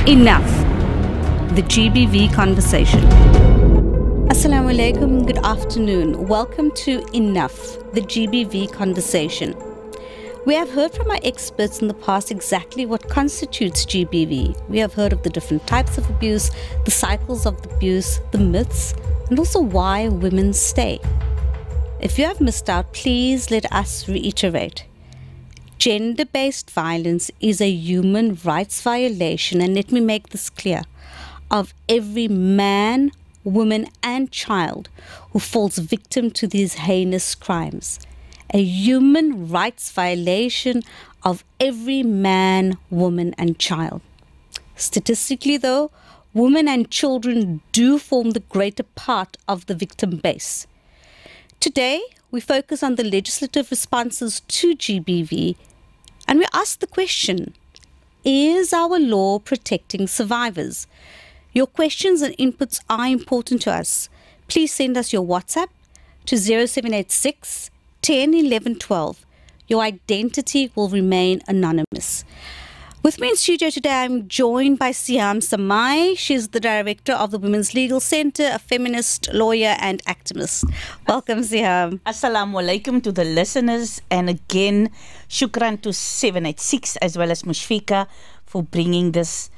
Enough. The GBV conversation. Assalamu alaikum, good afternoon. Welcome to Enough, the GBV conversation. We have heard from our experts in the past exactly what constitutes GBV. We have heard of the different types of abuse, the cycles of abuse, the myths, and also why women stay. If you have missed out, please let us reiterate. Gender-based violence is a human rights violation, and let me make this clear, of every man, woman and child who falls victim to these heinous crimes. A human rights violation of every man, woman and child. Statistically though, women and children do form the greater part of the victim base. Today, we focus on the legislative responses to GBV, and we ask the question, is our law protecting survivors? Your questions and inputs are important to us. Please send us your WhatsApp to 0786 10 11 12. Your identity will remain anonymous. With me in studio today, I'm joined by Seehaam Samaai. She's the director of the Women's Legal Center, a feminist, lawyer and activist. Welcome, Seehaam. Assalamu alaikum to the listeners, and again, shukran to 786 as well as Mushfika for bringing this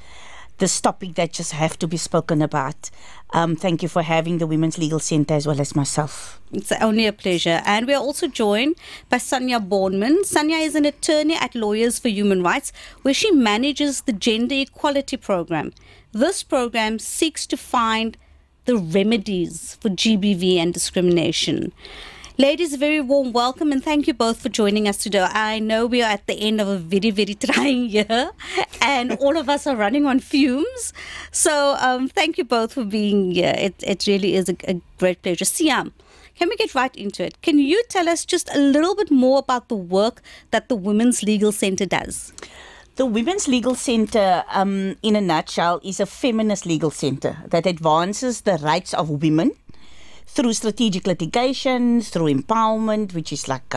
topic that just have to be spoken about. Thank you for having the Women's Legal Center as well as myself. It's only a pleasure. And we are also joined by Sanja Bornman. Sanja is an attorney at Lawyers for Human Rights, where she manages the Gender Equality Program. This program seeks to find the remedies for GBV and discrimination. Ladies, a very warm welcome and thank you both for joining us today. I know we are at the end of a very, very trying year and all of us are running on fumes. So thank you both for being here. It really is a great pleasure. Seehaam, can we get right into it? Can you tell us just a little bit more about the work that the Women's Legal Center does? The Women's Legal Center, in a nutshell, is a feminist legal center that advances the rights of women through strategic litigation, through empowerment, which is like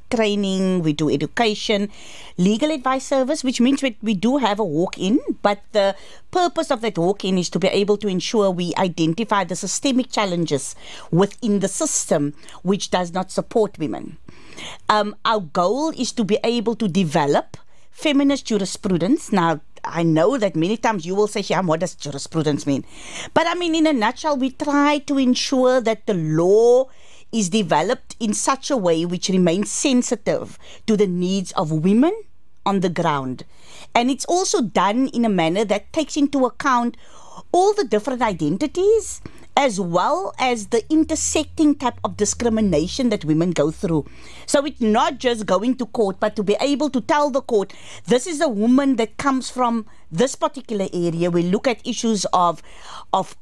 training, we do education, legal advice service, which means we do have a walk-in, but the purpose of that walk-in is to be able to ensure we identify the systemic challenges within the system which does not support women. Our goal is to be able to develop feminist jurisprudence. Now, I know that many times you will say, Seehaam, what does jurisprudence mean? But I mean, in a nutshell, we try to ensure that the law is developed in such a way which remains sensitive to the needs of women on the ground. And it's also done in a manner that takes into account all the different identities as well as the intersecting type of discrimination that women go through. So it's not just going to court, but to be able to tell the court, this is a woman that comes from this particular area. We look at issues of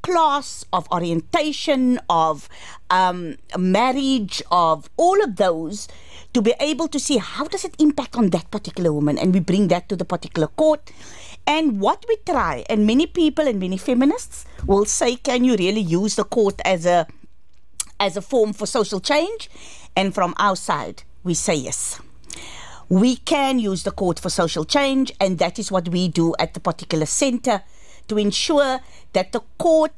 class, of orientation, of marriage, of all of those, to be able to see how does it impact on that particular woman, and we bring that to the particular court. And what we try, and many people and many feminists will say, can you really use the court as a form for social change? And from our side, we say yes. We can use the court for social change, and that is what we do at the particular center to ensure that the court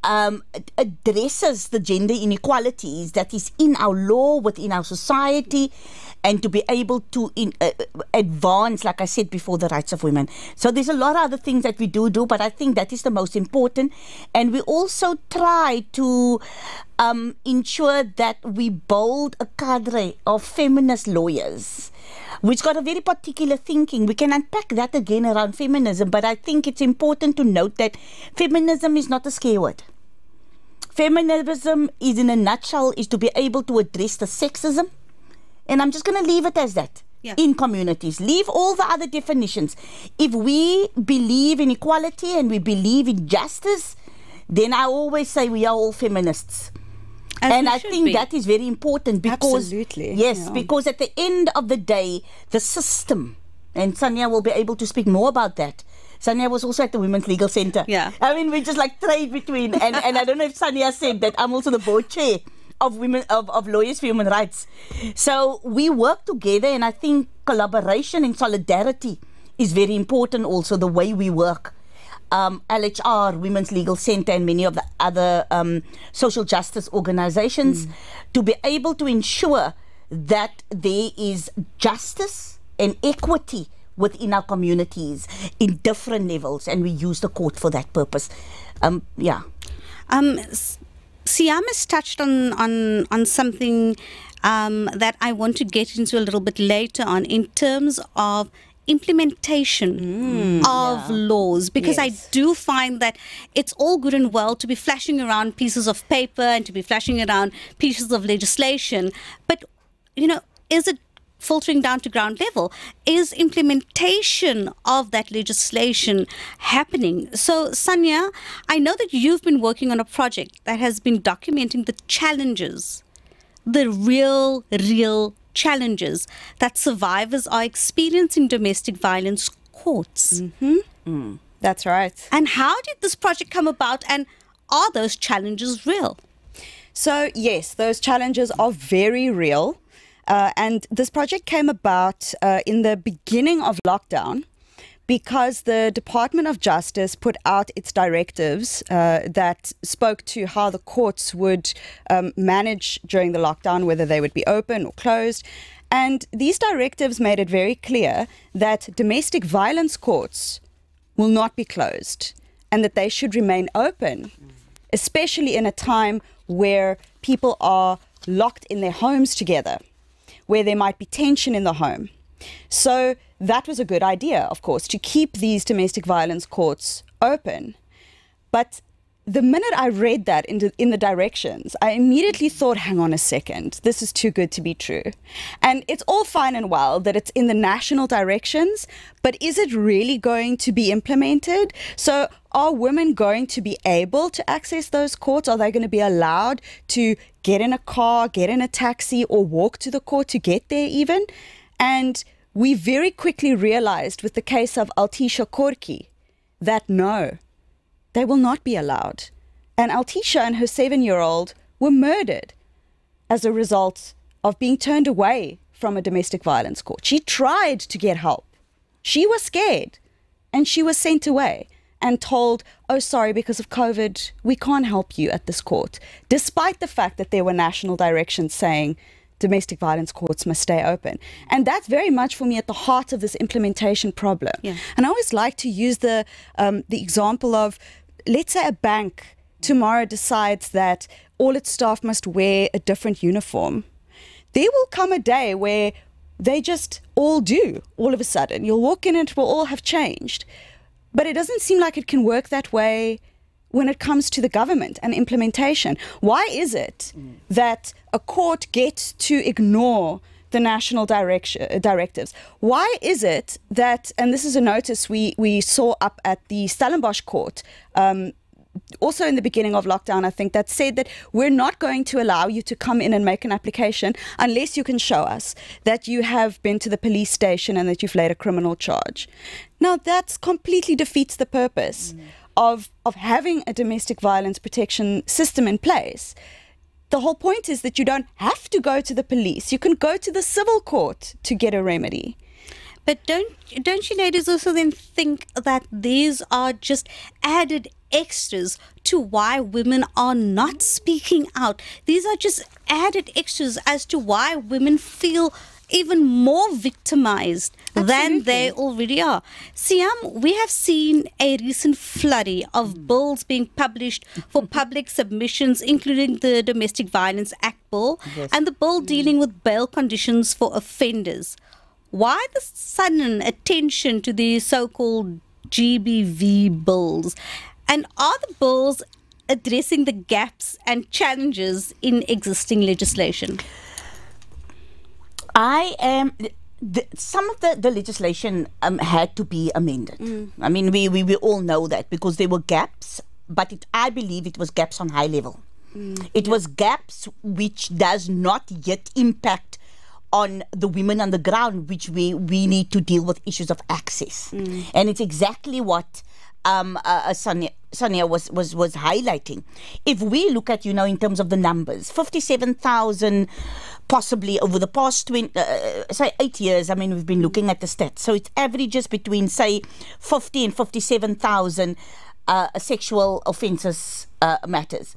addresses the gender inequalities that is in our law, within our society, and to be able to advance, like I said before, the rights of women. So there's a lot of other things that we do, but I think that is the most important. And we also try to ensure that we build a cadre of feminist lawyers which got a very particular thinking. We can unpack that again around feminism, but I think it's important to note that feminism is not a scare word. Feminism is, in a nutshell, is to be able to address the sexism, and I'm just going to leave it as that. Yeah. In communities. Leave all the other definitions. If we believe in equality and we believe in justice, then I always say we are all feminists. And I think that is very important because, absolutely. Yes, yeah. Because at the end of the day, the system, and Sanja will be able to speak more about that. Sanja was also at the Women's Legal Center. Yeah. I mean, we just like trade between, and I don't know if Sanja said that I'm also the board chair of women of Lawyers for Human Rights. So we work together, and I think collaboration and solidarity is very important also, the way we work. LHR, Women's Legal Centre, and many of the other social justice organizations to be able to ensure that there is justice and equity within our communities in different levels, and we use the court for that purpose. Seehaam has touched on something that I want to get into a little bit later on in terms of implementation of laws, because I do find that it's all good and well to be flashing around pieces of paper and to be flashing around pieces of legislation, but is it filtering down to ground level? Is implementation of that legislation happening? So, Sanja, I know that you've been working on a project that has been documenting the challenges, the real challenges that survivors are experiencing domestic violence courts. That's right. And how did this project come about, and are those challenges real? So, yes, those challenges are very real. And this project came about in the beginning of lockdown because the Department of Justice put out its directives that spoke to how the courts would manage during the lockdown, whether they would be open or closed. And these directives made it very clear that domestic violence courts will not be closed and that they should remain open, especially in a time where people are locked in their homes together, where there might be tension in the home. So that was a good idea, of course, to keep these domestic violence courts open. But the minute I read that in the directions, I immediately thought, hang on a second, this is too good to be true. And it's all fine and well that it's in the national directions, but is it really going to be implemented? So are women going to be able to access those courts? Are they going to be allowed to get in a car, get in a taxi, or walk to the court to get there even? And we very quickly realized with the case of 𝗚𝘂𝗲𝘀𝘁𝘀 that no, they will not be allowed. And 𝗚𝘂𝘂 and her 7-year-old were murdered as a result of being turned away from a domestic violence court. She tried to get help. She was scared and she was sent away and told, oh, sorry, because of COVID, we can't help you at this court, despite the fact that there were national directions saying domestic violence courts must stay open. And that's very much for me at the heart of this implementation problem. Yeah. And I always like to use the example of, let's say a bank tomorrow decides that all its staff must wear a different uniform. There will come a day where they just all do, all of a sudden. You'll walk in and it will all have changed. But it doesn't seem like it can work that way when it comes to the government and implementation. Why is it that a court gets to ignore the national directives? Why is it that, and this is a notice we saw up at the Stellenbosch court, also in the beginning of lockdown, I think, that said that we're not going to allow you to come in and make an application unless you can show us that you have been to the police station and that you've laid a criminal charge. Now, that completely defeats the purpose of having a domestic violence protection system in place. The whole point is that you don't have to go to the police. You can go to the civil court to get a remedy. But don't you ladies also then think that these are just added extras to why women are not speaking out? These are just added extras as to why women feel even more victimized than they already are. Seehaam, we have seen a recent flurry of bills being published for public submissions, including the Domestic Violence Act bill and the bill dealing with bail conditions for offenders. Why the sudden attention to the so-called GBV bills? And are the bills addressing the gaps and challenges in existing legislation? Some of the legislation had to be amended. I mean, we all know that because there were gaps, but I believe it was gaps on high level. It was gaps which does not yet impact on the women on the ground, which we need to deal with issues of access. And it's exactly what Sanja was highlighting. If we look at, in terms of the numbers, 57,000 possibly over the past 8 years, I mean, we've been looking at the stats. So it averages between, say, 50 and 57,000 sexual offences matters.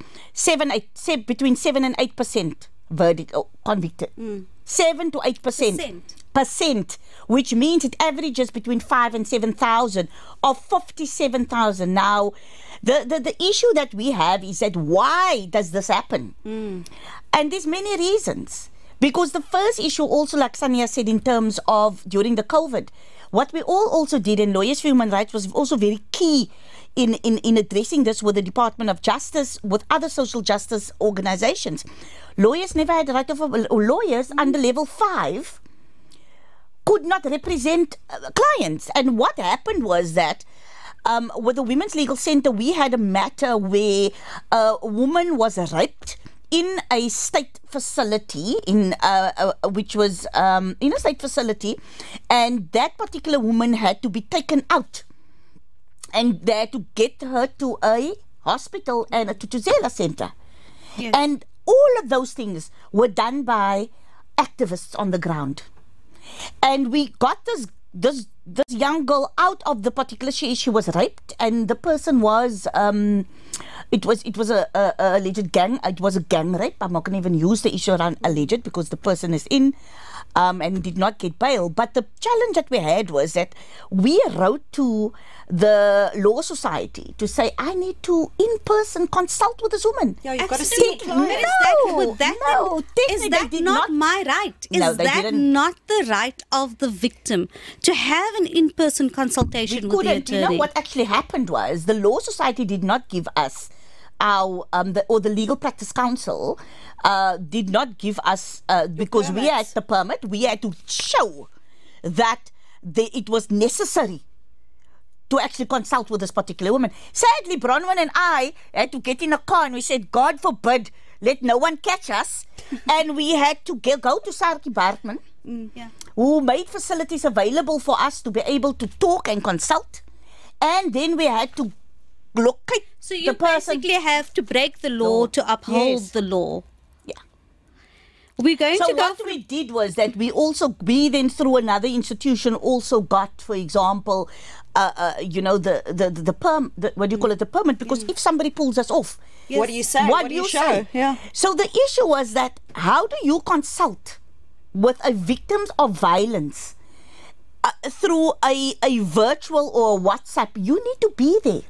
Between 7 and 8% verdict or convicted. 7 to 8%, which means it averages between 5 and 7,000 of 57,000. Now, the issue that we have is that why does this happen? And there's many reasons. Because the first issue also, like Sanja said, in terms of during the COVID, what we all also did, and Lawyers for Human Rights was also very key in addressing this with the Department of Justice, with other social justice organizations. Lawyers never had the right of, or lawyers under level 5 could not represent clients. And what happened was that with the Women's Legal Center, we had a matter where a woman was raped in a state facility, which was in a state facility, and that particular woman had to be taken out, and they had to get her to a hospital and to Zela Center. Yes. And all of those things were done by activists on the ground. And we got this young girl out of the particular, she was raped, and the person was it was a alleged gang. It was a gang rape. I'm not going to even use the issue around alleged because the person is in and did not get bail. But the challenge that we had was that we wrote to the Law Society to say, I need to in person consult with this woman. Yeah, you've got to see see. Is that not my right? Is that not the right of the victim to have an in-person consultation with the attorney? You know what actually happened was the Law Society did not give us our the Legal Practice Council did not give us because we had the permit. We had to show that it was necessary to actually consult with this particular woman. Sadly, Bornman and I had to get in a car and we said, God forbid, let no one catch us. And we had to go to Sarki Bornman, who made facilities available for us to be able to talk and consult. And then we had to locate so you basically have to break the law to uphold the law. Yeah. We're going to go. So what we did was that we then through another institution also got, for example, the permit, because if somebody pulls us off, what do you say? What do you show? Yeah. So the issue was that how do you consult with a victim of violence through a virtual or a WhatsApp? You need to be there.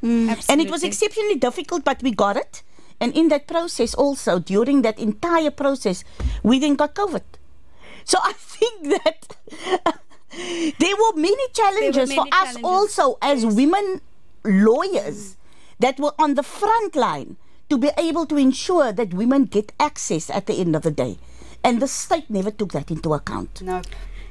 And it was exceptionally difficult, but we got it. And in that process also, during that entire process, we then got COVID. So I think that there were many challenges for us also as women lawyers that were on the front line to be able to ensure that women get access at the end of the day. And the state never took that into account. No.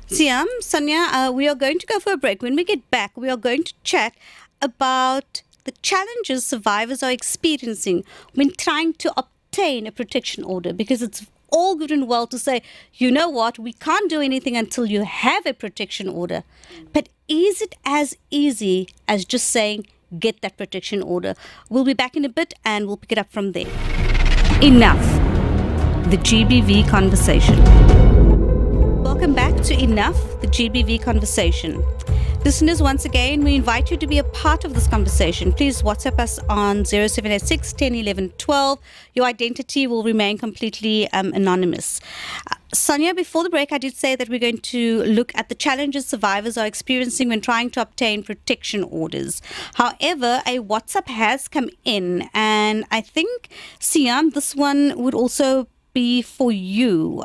Seehaam, Sanja, we are going to go for a break. When we get back, we are going to chat about the challenges survivors are experiencing when trying to obtain a protection order, because it's all good and well to say, you know what, we can't do anything until you have a protection order. But is it as easy as just saying, get that protection order? We'll be back in a bit and we'll pick it up from there. Enough. The GBV conversation. Welcome back to Enough, the GBV conversation. Listeners, once again, we invite you to be a part of this conversation. Please WhatsApp us on 0786 10 11 12. Your identity will remain completely anonymous. Sanja, before the break, I did say that we're going to look at the challenges survivors are experiencing when trying to obtain protection orders. However, a WhatsApp has come in, and I think, Seehaam, this one would also be for you.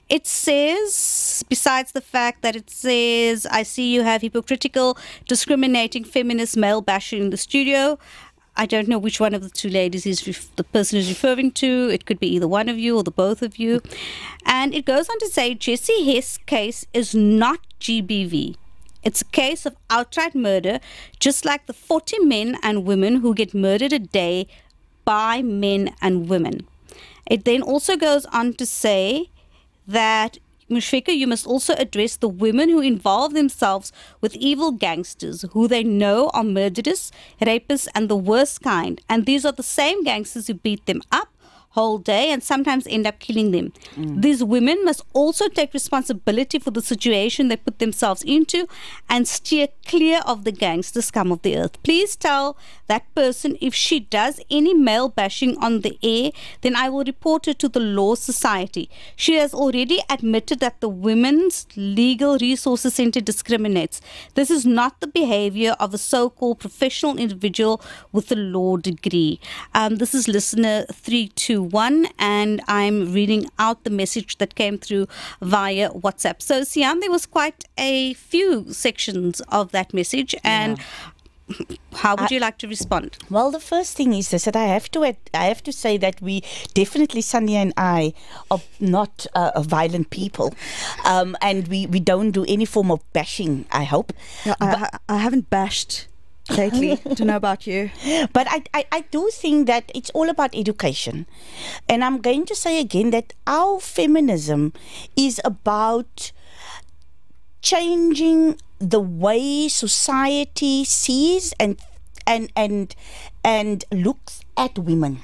It says, besides the fact that it says, I see you have hypocritical, discriminating, feminist, male bashing in the studio. I don't know which one of the two ladies the person is referring to. It could be either one of you or the both of you. And it goes on to say, Jessie Hess' case is not GBV. It's a case of outright murder, just like the 40 men and women who get murdered a day by men and women. It then also goes on to say that, Mushfika, you must also address the women who involve themselves with evil gangsters who they know are murderers, rapists, and the worst kind. And these are the same gangsters who beat them up, whole day and sometimes end up killing them. These women must also take responsibility for the situation they put themselves into and steer clear of the gangs, the scum of the earth. Please tell that person if she does any male bashing on the air, then I will report her to the Law Society. She has already admitted that the Women's Legal Resources Centre discriminates. This is not the behavior of a so-called professional individual with a law degree. This is listener 321 and I'm reading out the message that came through via WhatsApp. So Seehaam, there was quite a few sections of that message and how would you like to respond? Well, the first thing is this, that I have to say that we definitely, Sanja and I, are not violent people, and we don't do any form of bashing, I hope. Yeah, I haven't bashed lately. Don't know about you. But I do think that it's all about education. And I'm going to say again that our feminism is about changing the way society sees and looks at women.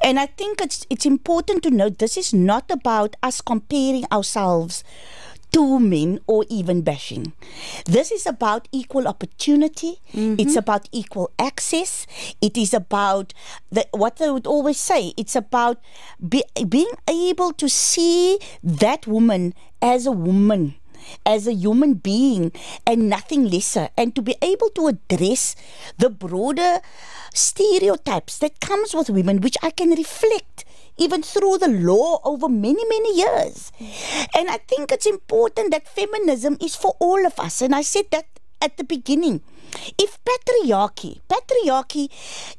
And I think it's important to note this is not about us comparing ourselves to men or even bashing. This is about equal opportunity. It's about equal access. It is about what I would always say. It's about being able to see that woman, as a human being and nothing lesser, and to be able to address the broader stereotypes that comes with women, which I can reflect even through the law over many, many years. And I think it's important that feminism is for all of us. And I said that at the beginning. If patriarchy,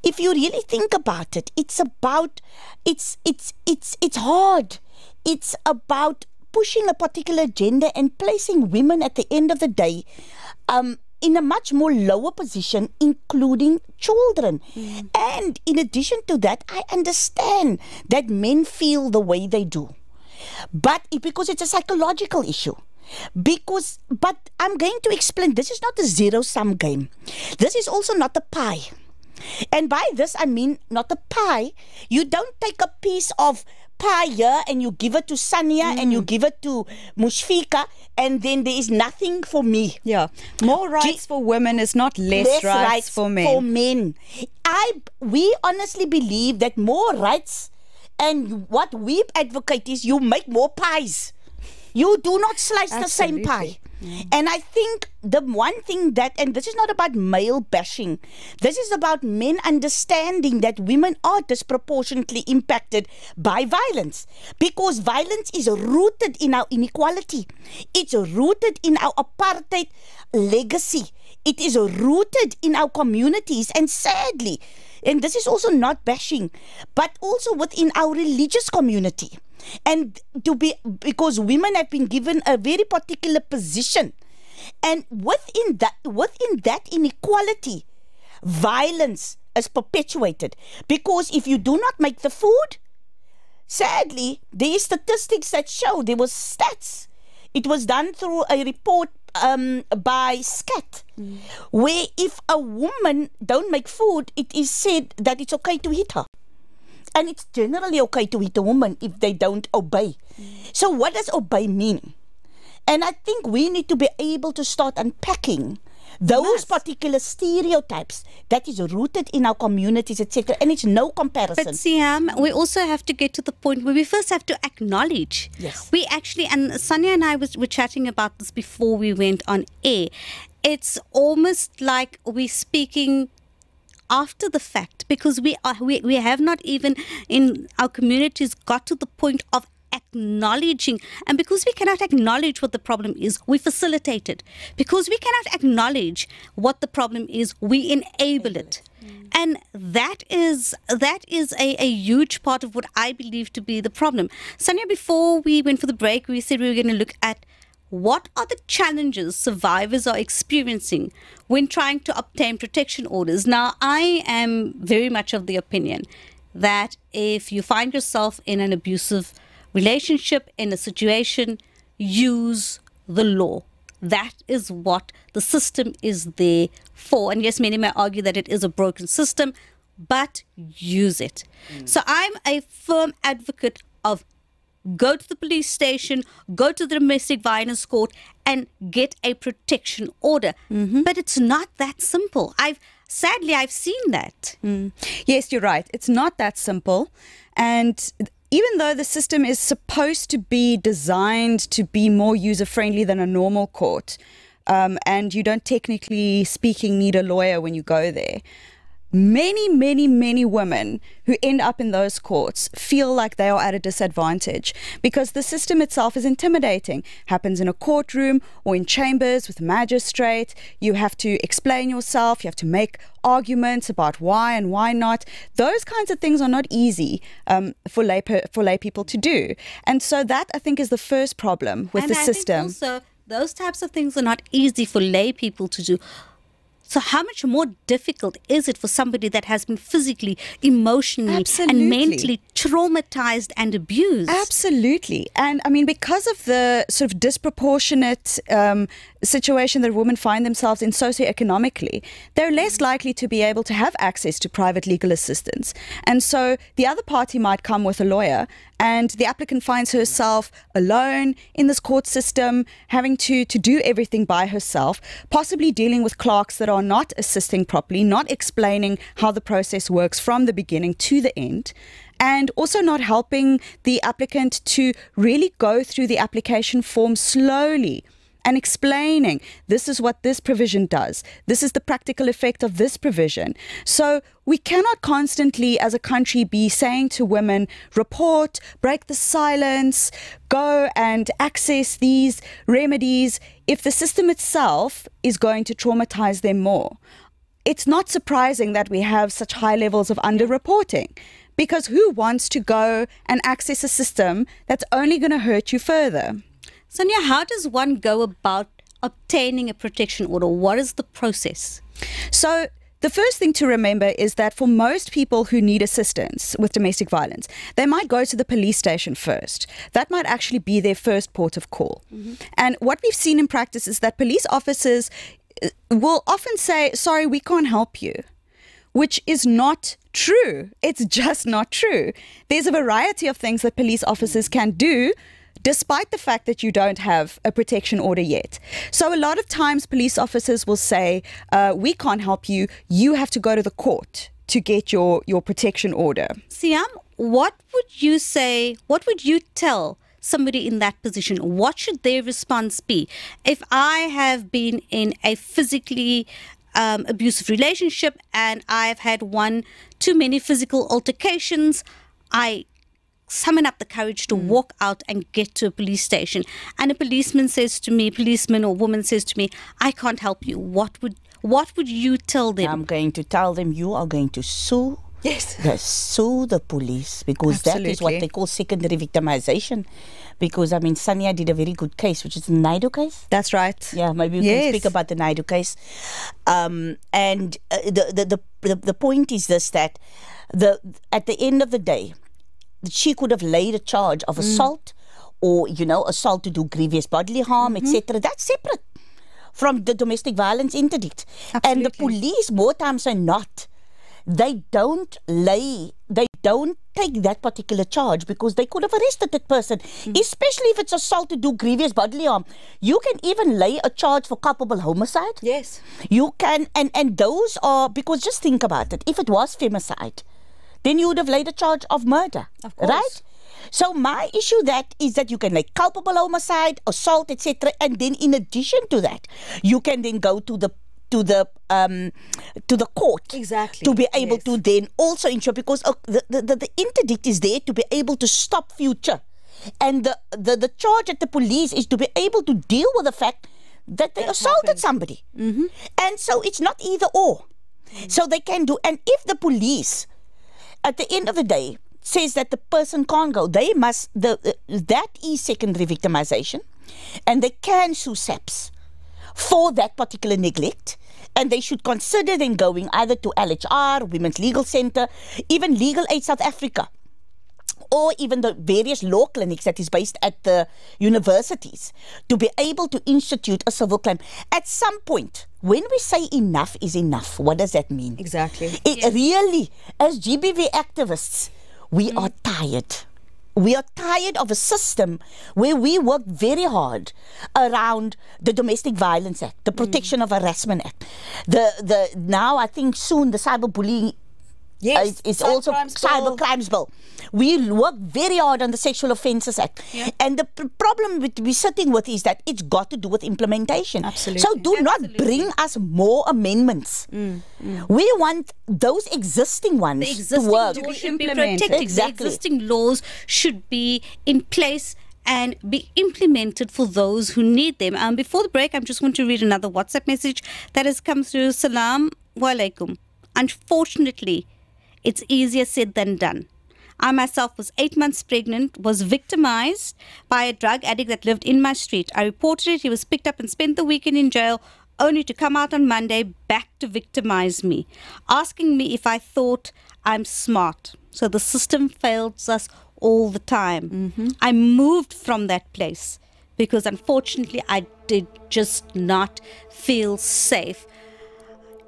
if you really think about it, it's about, it's hard. It's about pushing a particular agenda and placing women at the end of the day in a much more lower position, including children. And in addition to that, I understand that men feel the way they do, but because it's a psychological issue. But I'm going to explain, this is not a zero-sum game. This is also not a pie. And by this, I mean not a pie. You don't take a piece of pie here and you give it to Sanja and you give it to Mushfika and then there is nothing for me. Yeah. More rights for women is not less rights for men. We honestly believe that more rights, and what we advocate is you make more pies. You do not slice the same pie. And I think the one thing that, and this is not about male bashing, this is about men understanding that women are disproportionately impacted by violence, because violence is rooted in our inequality. It's rooted in our apartheid legacy. It is rooted in our communities, and sadly, and this is also not bashing, but also within our religious community. And because women have been given a very particular position, and within that inequality, violence is perpetuated. Because if you do not make the food, sadly, there are statistics that show, there was stats. It was done through a report by SCAT, where if a woman don't make food, it is said that it's okay to hit her. And it's generally okay to hit a woman if they don't obey. So what does obey mean? And I think we need to be able to start unpacking those particular stereotypes that is rooted in our communities, etc. And it's no comparison. But Seehaam, we also have to get to the point where we first have to acknowledge. Yes. We actually, and Sanja and I were chatting about this before we went on air. It's almost like we're speaking after the fact, because we have not even in our communities got to the point of acknowledging, and because we cannot acknowledge what the problem is, we facilitate it. Because we cannot acknowledge what the problem is, we enable it. And that is a huge part of what I believe to be the problem. Sanja, before we went for the break, we said we were going to look at what are the challenges survivors are experiencing when trying to obtain protection orders. Now, I am very much of the opinion that if you find yourself in an abusive relationship, in a situation, use the law. That is what the system is there for. And yes, many may argue that it is a broken system. but use it. So I'm a firm advocate of go to the police station, go to the domestic violence court and get a protection order. But it's not that simple. Sadly, I've seen that. Yes, you're right. It's not that simple. And even though the system is supposed to be designed to be more user-friendly than a normal court, and you don't technically speaking need a lawyer when you go there, many women who end up in those courts feel like they are at a disadvantage because the system itself is intimidating. Happens in a courtroom or in chambers with a magistrate. You have to explain yourself. You have to make arguments about why and why not. Those kinds of things are not easy for lay people to do. And so that, I think, is the first problem with the system. Think also, those types of things are not easy for lay people to do. So how much more difficult is it for somebody that has been physically, emotionally, and mentally traumatized and abused? Absolutely. And I mean, because of the sort of disproportionate situation that women find themselves in socioeconomically, they're less likely to be able to have access to private legal assistance. And so the other party might come with a lawyer, and the applicant finds herself alone in this court system, having to do everything by herself, possibly dealing with clerks that are not assisting properly, not explaining how the process works from the beginning to the end, and also not helping the applicant to really go through the application form slowly and explaining this is what this provision does. This is the practical effect of this provision. So we cannot constantly as a country be saying to women, report, break the silence, go and access these remedies if the system itself is going to traumatize them more. It's not surprising that we have such high levels of underreporting, because who wants to go and access a system that's only going to hurt you further? Sanja, how does one go about obtaining a protection order? What is the process? So the first thing to remember is that for most people who need assistance with domestic violence, they might go to the police station first. That might actually be their first port of call. And what we've seen in practice is that police officers will often say, sorry, we can't help you, which is not true. It's just not true. There's a variety of things that police officers can do despite the fact that you don't have a protection order yet. So a lot of times police officers will say, we can't help you, you have to go to the court to get your protection order. Seehaam, what would you say, what would you tell somebody in that position? What should their response be? If I have been in a physically abusive relationship and I've had one too many physical altercations, I summon up the courage to walk out and get to a police station, and a policeman or woman says to me, I can't help you. What would you tell them? I'm going to tell them you are going to sue. Yes. Sue the police, because Absolutely. that is what they call secondary victimization. Because, I mean, Sanja did a very good case, which is the Naidu case. That's right. Yeah, maybe we can speak about the Naidu case. And the point is this, that at the end of the day, she could have laid a charge of assault or, assault to do grievous bodily harm, etc. That's separate from the domestic violence interdict. Absolutely. And the police, more times than not, they don't take that particular charge because they could have arrested that person, especially if it's assault to do grievous bodily harm. You can even lay a charge for culpable homicide. Yes. You can, and those are, because just think about it, if it was femicide, then you would have laid a charge of murder. Of course. Right? So my issue is that you can lay culpable homicide, assault, etc. And then in addition to that, you can then go to the court. Exactly. To be able to then also ensure, because the interdict is there to be able to stop future. And the charge at the police is to be able to deal with the fact that they assaulted somebody. And so it's not either or. So they can do, and if the police at the end of the day says that the person can't go, they must, that is secondary victimization, and they can sue SAPS for that particular neglect, and they should consider then going either to LHR, Women's Legal Centre, even Legal Aid South Africa, or even the various law clinics that is based at the universities to be able to institute a civil claim. At some point, when we say enough is enough, what does that mean? Exactly. Really, as GBV activists, we are tired. We are tired of a system where we work very hard around the Domestic Violence Act, the Protection of Harassment Act, now I think soon the cyberbullying. Yes, it's also cyber crimes bill. We work very hard on the Sexual Offences Act. Yeah. And the problem we're sitting with is that it's got to do with implementation. Absolutely. So do not bring us more amendments. We want those existing ones The existing to work. laws should be implemented. protected. Exactly. The existing laws should be in place and be implemented for those who need them. Before the break, I'm just going to read another WhatsApp message that has come through. Salam walaikum. Unfortunately, it's easier said than done. I myself was 8 months pregnant, was victimized by a drug addict that lived in my street. I reported it. He was picked up and spent the weekend in jail, only to come out on Monday back to victimize me, asking me if I thought I'm smart. So the system fails us all the time. I moved from that place because unfortunately I did just not feel safe.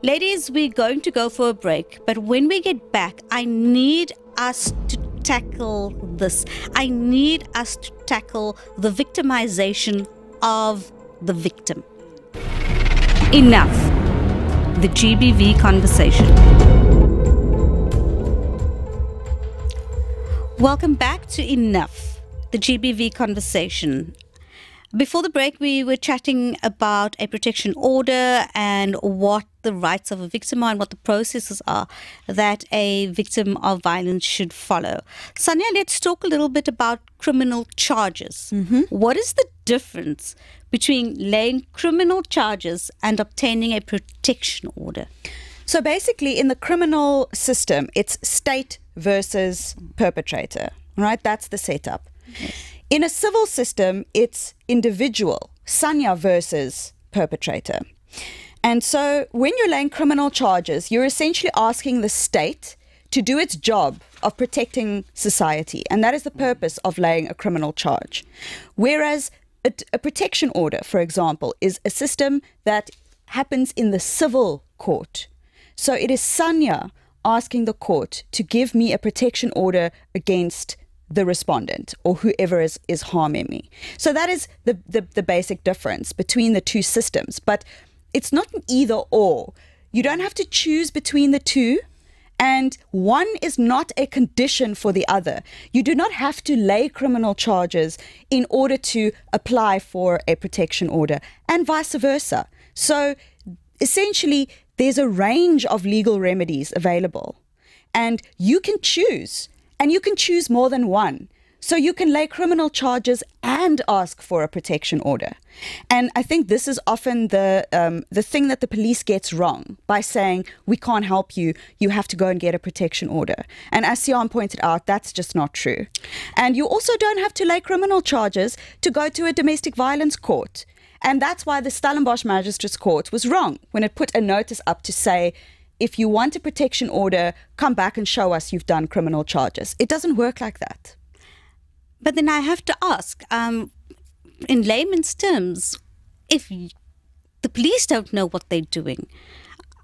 Ladies, we're going to go for a break, but when we get back, I need us to tackle this. I need us to tackle the victimization of the victim. Enough. The GBV conversation. Welcome back to Enough, the GBV conversation. Before the break, we were chatting about a protection order and what the rights of a victim are and what the processes are that a victim of violence should follow. Sanja, let's talk a little bit about criminal charges. What is the difference between laying criminal charges and obtaining a protection order? So basically, in the criminal system, it's state versus perpetrator, right? That's the setup. Yes. In a civil system, it's individual, Sanja versus perpetrator. And so when you're laying criminal charges, you're essentially asking the state to do its job of protecting society. And that is the purpose of laying a criminal charge. Whereas a protection order, for example, is a system that happens in the civil court. So it is Sanja asking the court to give me a protection order against the respondent or whoever is harming me. So that is the basic difference between the two systems. But it's not an either or. You don't have to choose between the two, and one is not a condition for the other. You do not have to lay criminal charges in order to apply for a protection order, and vice versa. So essentially, there's a range of legal remedies available, and you can choose. And you can choose more than one. So you can lay criminal charges and ask for a protection order. And I think this is often the thing that the police gets wrong by saying, we can't help you, you have to go and get a protection order. And as Seehaam pointed out, that's just not true. And you also don't have to lay criminal charges to go to a domestic violence court. And that's why the Stellenbosch Magistrates Court was wrong when it put a notice up to say, if you want a protection order, come back and show us you've done criminal charges. It doesn't work like that. But then I have to ask, in layman's terms, if the police don't know what they're doing,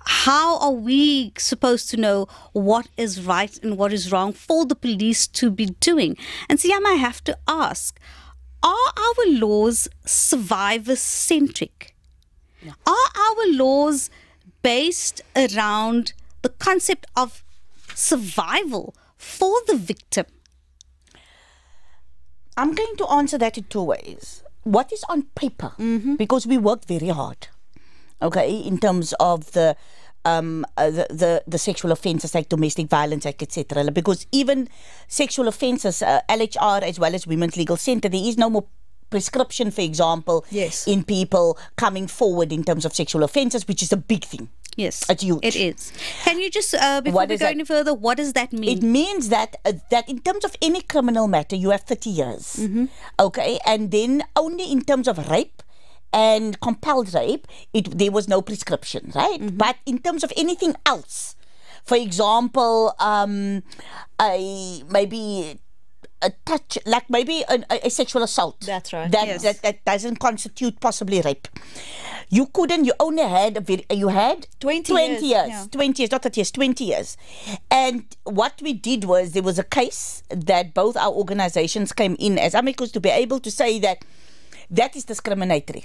how are we supposed to know what is right and what is wrong for the police to be doing? And Seehaam, I have to ask, are our laws survivor-centric? Yeah. Are our laws based around the concept of survival for the victim? I'm going to answer that in two ways. What is on paper? Because we worked very hard, okay, in terms of the Sexual Offences Act, Domestic Violence Act, etc. Because even sexual offences, LHR as well as Women's Legal Centre, there is no more prescription, for example, Yes. in people coming forward in terms of sexual offences, which is a big thing. Yes, It's huge. it is. Can you just, before What we is go that? any further, what does that mean? It means that that in terms of any criminal matter, you have 30 years. Okay, and then only in terms of rape and compelled rape, there was no prescription, right? But in terms of anything else, for example, maybe a touch, like maybe a sexual assault. That's right. That doesn't constitute possibly rape. You only had 20 years. yeah. 20 years, not 30 years, 20 years. And what we did was, there was a case that both our organizations came in as amicus to be able to say that is discriminatory.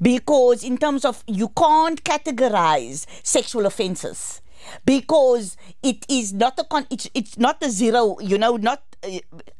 Because in terms of, you can't categorize sexual offenses, because it is not it's not the zero, not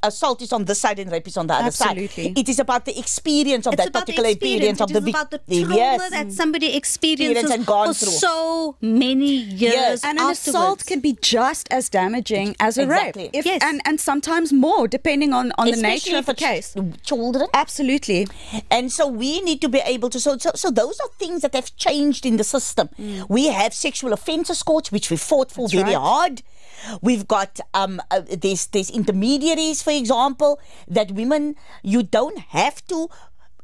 assault is on this side and rape is on the other side. It is about the experience of that particular experience of the victim. It's about the trauma that somebody experiences and gone for through so many years. And an assault can be just as damaging as a rape. And sometimes more, depending on the nature of the case. Children. Absolutely. And so we need to be able to, so those are things that have changed in the system. We have sexual offences courts, which we fought for very hard. We've got there's intermediaries, for example, that women, you don't have to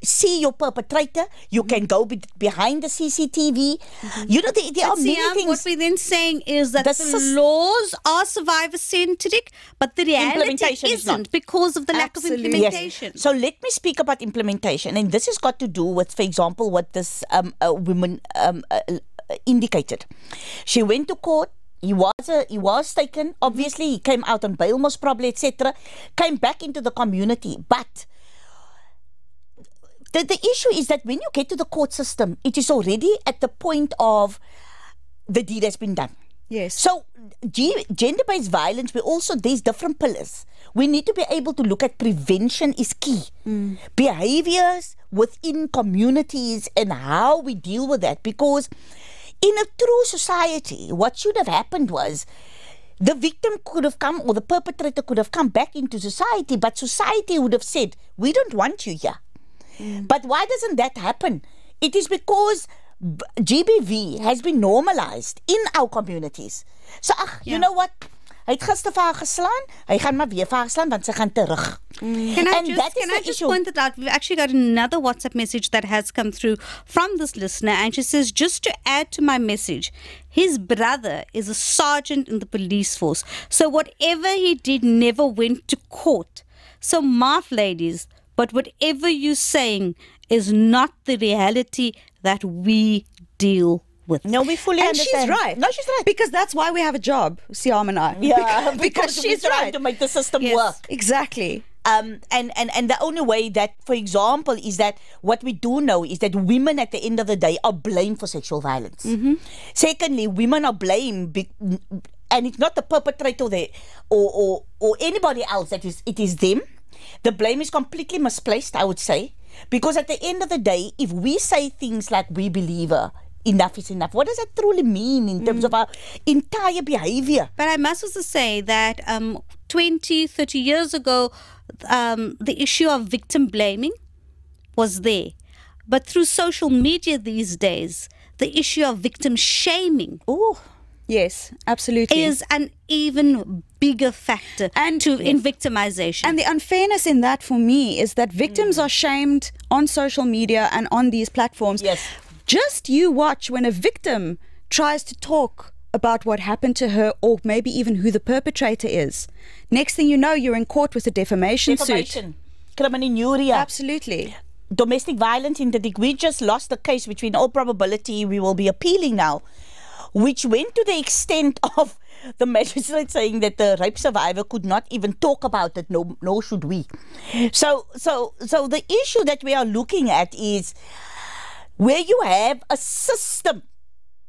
see your perpetrator. You can go behind the CCTV. There are many things. What we're then saying is that the laws are survivor-centric, but the reality isn't because of the lack of implementation. Yes. So let me speak about implementation. And this has got to do with, for example, what this woman indicated. She went to court. He was taken, obviously. He came out on bail, most probably, etc. Came back into the community. But the issue is that when you get to the court system, it is already at the point of the deed has been done. Yes. So gender-based violence, there's different pillars. We need to be able to look at prevention is key. Behaviors within communities and how we deal with that, because in a true society, what should have happened was the victim could have come, or the perpetrator could have come back into society, but society would have said, we don't want you here. But why doesn't that happen? It is because GBV has been normalized in our communities. So, you know what? Hy het gister vir haar geslaan, hy gaan maar weer vir haar slaan, want sy gaan terug. Can I just point it out? We've actually got another WhatsApp message that has come through from this listener, and she says, just to add to my message, his brother is a sergeant in the police force, so whatever he did never went to court. So maaf, ladies, but whatever you're saying is not the reality that we deal with. No, we fully understand. And she's right. No, she's right. Because that's why we have a job, Seehaam and I. Yeah, because she's we're trying right to make the system work. Exactly. And the only way that, for example, is that what we do know is that women at the end of the day are blamed for sexual violence. Secondly, women are blamed, and it's not the perpetrator there or anybody else. It is them. The blame is completely misplaced, I would say, because at the end of the day, if we say things like we believe enough is enough, what does that truly mean in terms of our entire behavior? But I must also say that 20, 30 years ago, the issue of victim blaming was there. But through social media these days, the issue of victim shaming yes, absolutely, is an even bigger factor in victimization. And the unfairness in that for me is that victims are shamed on social media and on these platforms. Yes. Just you watch when a victim tries to talk about what happened to her, or maybe even who the perpetrator is. Next thing you know, you're in court with a defamation suit. Criminal. Absolutely. Domestic violence interdict. We just lost the case, which in all probability we will be appealing now, which went to the extent of the magistrate saying that the rape survivor could not even talk about it, nor should we. So the issue that we are looking at is where you have a system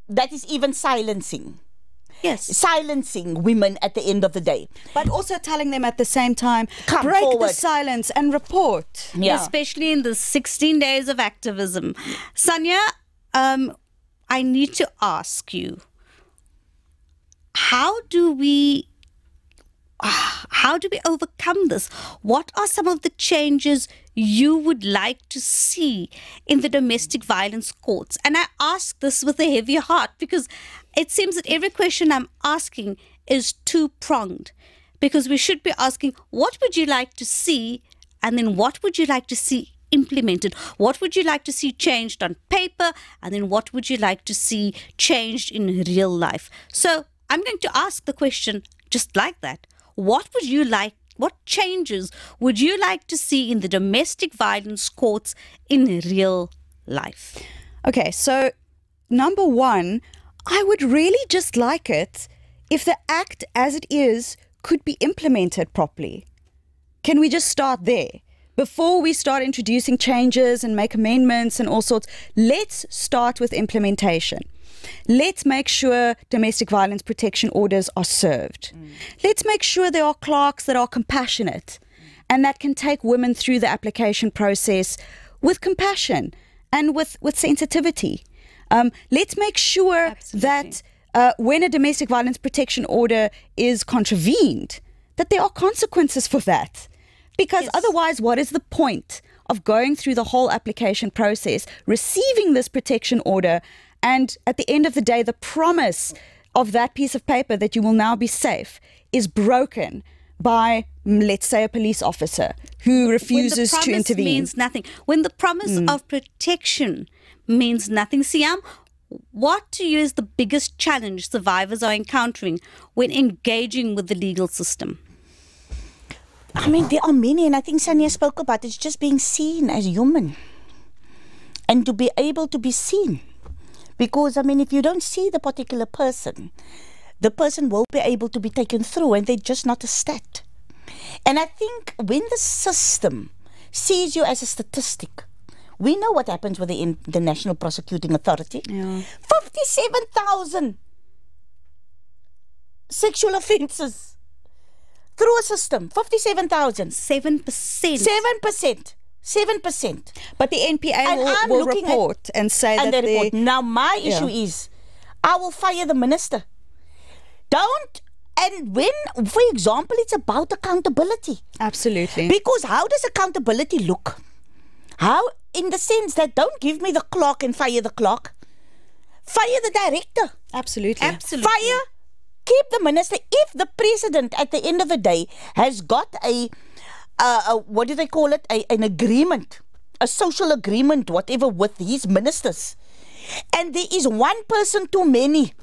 that is even silencing women at the end of the day. But also telling them at the same time, come break forward. the silence and report. Yeah. Especially in the 16 days of activism. Sanja, I need to ask you, how do we overcome this? What are some of the changes you would like to see in the domestic violence courts? And I ask this with a heavy heart, because it seems that every question I'm asking is two-pronged, because we should be asking, what would you like to see? And then what would you like to see implemented? What would you like to see changed on paper? And then what would you like to see changed in real life? So I'm going to ask the question just like that. What would you like what changes would you like to see in the domestic violence courts in real life? Okay, so number one, I would really just like it if the act as it is could be implemented properly. Can we just start there? Before we start introducing changes and make amendments and all sorts, let's start with implementation. Let's make sure domestic violence protection orders are served. Let's make sure there are clerks that are compassionate and that can take women through the application process with compassion and with sensitivity. Let's make sure that when a domestic violence protection order is contravened, that there are consequences for that. Because otherwise, what is the point of going through the whole application process, receiving this protection order, and at the end of the day, the promise of that piece of paper that you will now be safe is broken by, let's say, a police officer who refuses to intervene. When the promise means nothing. When the promise of protection means nothing. Seehaam, what to you is the biggest challenge survivors are encountering when engaging with the legal system? I mean, there are many, and I think Sanja spoke about it. It's just being seen as human and to be able to be seen. Because, I mean, if you don't see the particular person, the person will be able to be taken through, and they're just not a stat. And I think when the system sees you as a statistic, we know what happens with the National Prosecuting Authority. Yeah. 57,000 sexual offences. Through a system, 57,000. 7%. 7%. But the NPA will report and say that they report. Now, my issue is, I will fire the minister. And when, for example, it's about accountability. Absolutely. Because how does accountability look? How, in the sense that don't give me the clock and fire the clock. Fire the director. Absolutely. Fire. Keep the minister. If the president at the end of the day has got what do they call it? An agreement, a social agreement, whatever, with his ministers, and there is one person too many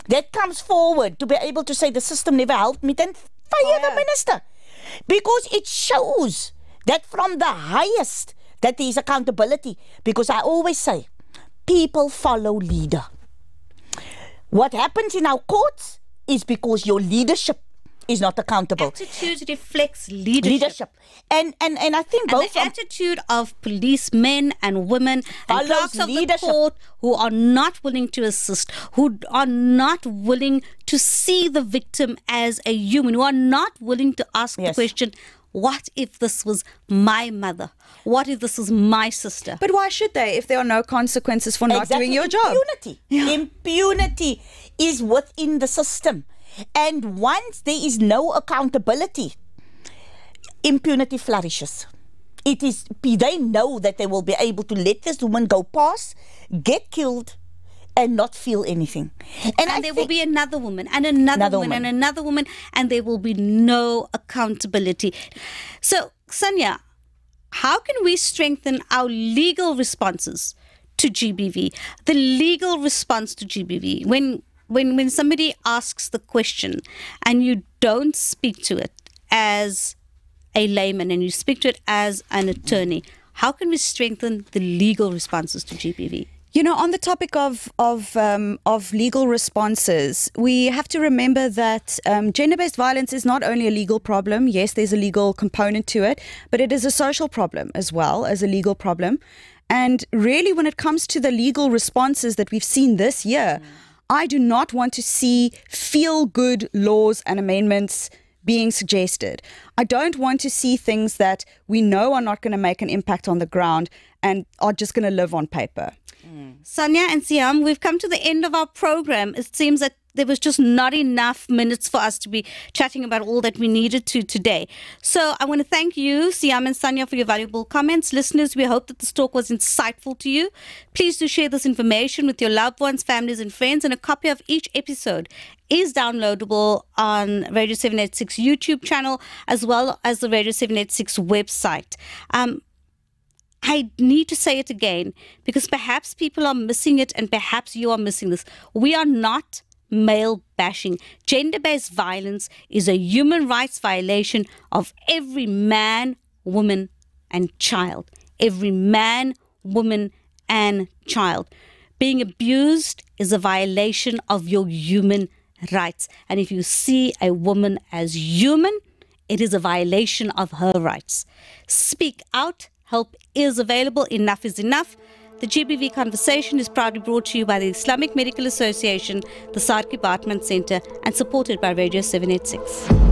that comes forward to be able to say the system never helped me, then fire the minister. Because it shows that from the highest that there is accountability. Because I always say, people follow leader. What happens in our courts is because your leadership is not accountable. Attitude reflects leadership. And I think both the attitude of policemen and women and clerks of the court who are not willing to assist, who are not willing to see the victim as a human, who are not willing to ask the question, what if this was my mother? What if this was my sister? But why should they if there are no consequences for not doing your job? Impunity is within the system. And once there is no accountability, impunity flourishes. It is, they know that they will be able to let this woman go past, get killed, and not feel anything. And there will be another woman, and another woman, and another woman, and there will be no accountability. So, Sanja, how can we strengthen our legal responses to GBV? The legal response to GBV. When somebody asks the question and you don't speak to it as a layman and you speak to it as an attorney, how can we strengthen the legal responses to GBV? You know, on the topic of legal responses, we have to remember that gender-based violence is not only a legal problem. Yes, there's a legal component to it, but it is a social problem as well as a legal problem. And really, when it comes to the legal responses that we've seen this year, I do not want to see feel-good laws and amendments being suggested. I don't want to see things that we know are not going to make an impact on the ground and are just going to live on paper. Sanja and Seehaam, we've come to the end of our program. It seems that there was just not enough minutes for us to be chatting about all that we needed to today. So I want to thank you, Seehaam and Sanja, for your valuable comments. Listeners, we hope that this talk was insightful to you. Please do share this information with your loved ones, families and friends, and a copy of each episode is downloadable on Radio 786 YouTube channel as well as the Radio 786 website. I need to say it again because perhaps people are missing it and perhaps you are missing this. We are not male bashing. Gender-based violence is a human rights violation of every man, woman, and child. Every man, woman, and child. Being abused is a violation of your human rights. And if you see a woman as human, it is a violation of her rights. Speak out. Help is available. Enough is enough. The GBV conversation is proudly brought to you by the Islamic Medical Association, the 𝗚𝘂𝗲𝘀𝘁𝘀 Center, and supported by Radio 786.